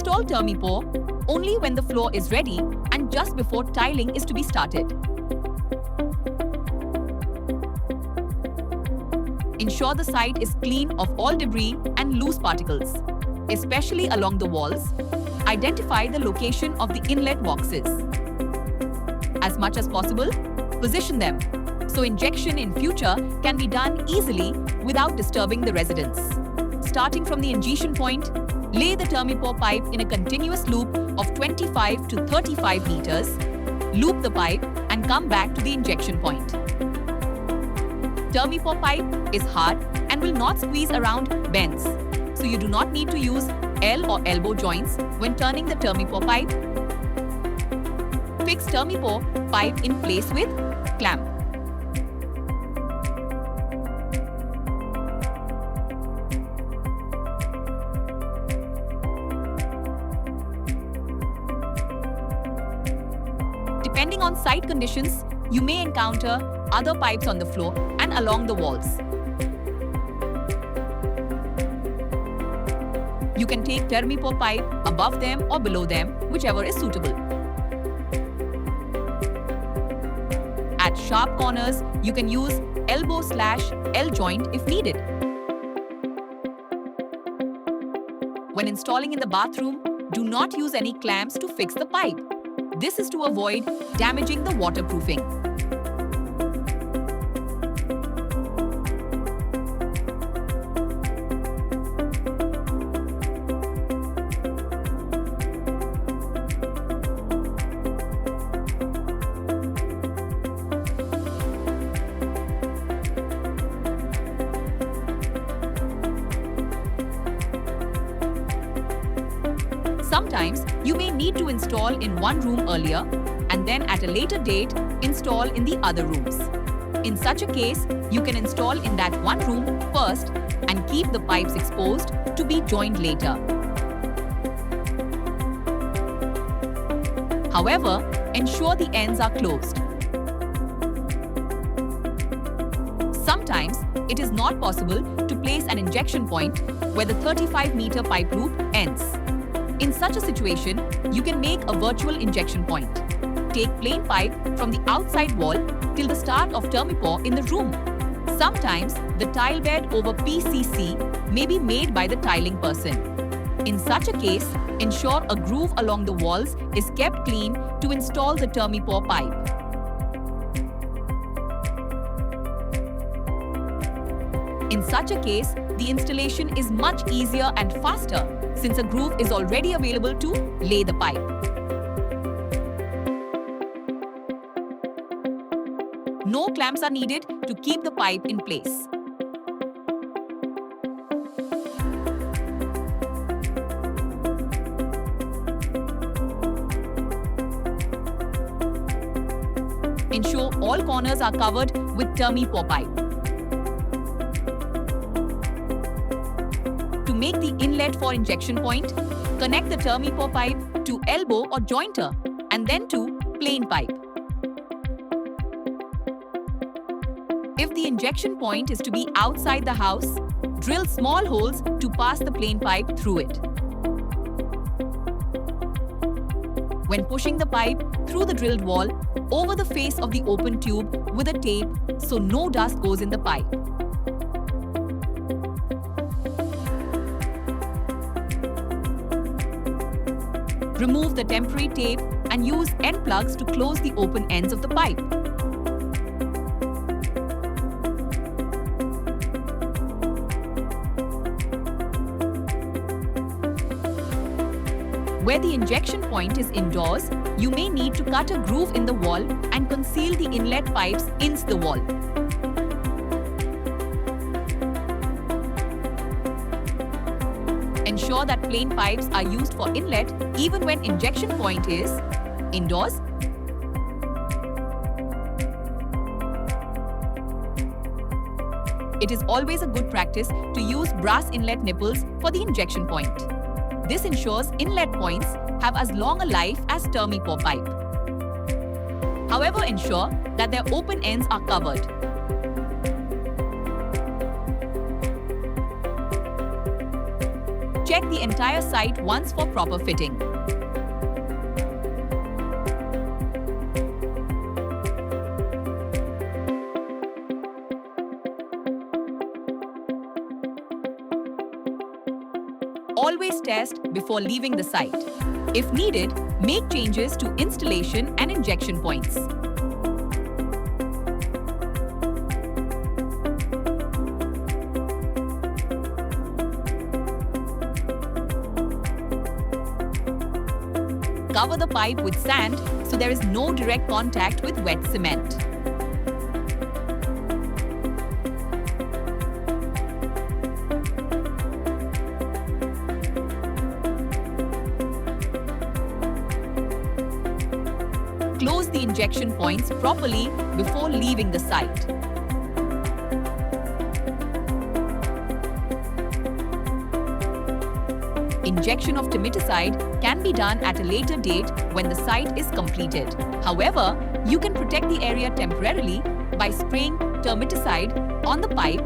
Install Termipore only when the floor is ready and just before tiling is to be started. Ensure the site is clean of all debris and loose particles, especially along the walls. Identify the location of the inlet boxes. As much as possible, position them so injection in future can be done easily without disturbing the residents. Starting from the injection point, lay the Termipore pipe in a continuous loop of 25 to 35 meters, loop the pipe and come back to the injection point. Termipore pipe is hard and will not squeeze around bends, so you do not need to use L or elbow joints when turning the Termipore pipe. Fix Termipore pipe in place with clamp. Depending on site conditions, you may encounter other pipes on the floor and along the walls. You can take Termipore pipe above them or below them, whichever is suitable. At sharp corners, you can use elbow/L joint if needed. When installing in the bathroom, do not use any clamps to fix the pipe. This is to avoid damaging the waterproofing. Sometimes you may need to install in one room earlier and then at a later date install in the other rooms. In such a case, you can install in that one room first and keep the pipes exposed to be joined later. However, ensure the ends are closed. Sometimes it is not possible to place an injection point where the 35-meter pipe loop ends. In such a situation, you can make a virtual injection point. Take plain pipe from the outside wall till the start of Termipore in the room. Sometimes the tile bed over PCC may be made by the tiling person. In such a case, ensure a groove along the walls is kept clean to install the Termipore pipe. In such a case, the installation is much easier and faster since a groove is already available to lay the pipe. No clamps are needed to keep the pipe in place. Ensure all corners are covered with Termipore pipe. To make the inlet for injection point, connect the Termipore pipe to elbow or jointer and then to plain pipe. If the injection point is to be outside the house, drill small holes to pass the plain pipe through it. When pushing the pipe through the drilled wall, over the face of the open tube with a tape so no dust goes in the pipe. Remove the temporary tape and use end plugs to close the open ends of the pipe. Where the injection point is indoors, you may need to cut a groove in the wall and conceal the inlet pipes in the wall. Ensure that plain pipes are used for inlet even when injection point is indoors. It is always a good practice to use brass inlet nipples for the injection point. This ensures inlet points have as long a life as Termipore pipe. However, ensure that their open ends are covered. Check the entire site once for proper fitting. Always test before leaving the site. If needed, make changes to installation and injection points. Cover the pipe with sand so there is no direct contact with wet cement. Close the injection points properly before leaving the site. Injection of termiticide can be done at a later date when the site is completed. However, you can protect the area temporarily by spraying termiticide on the pipe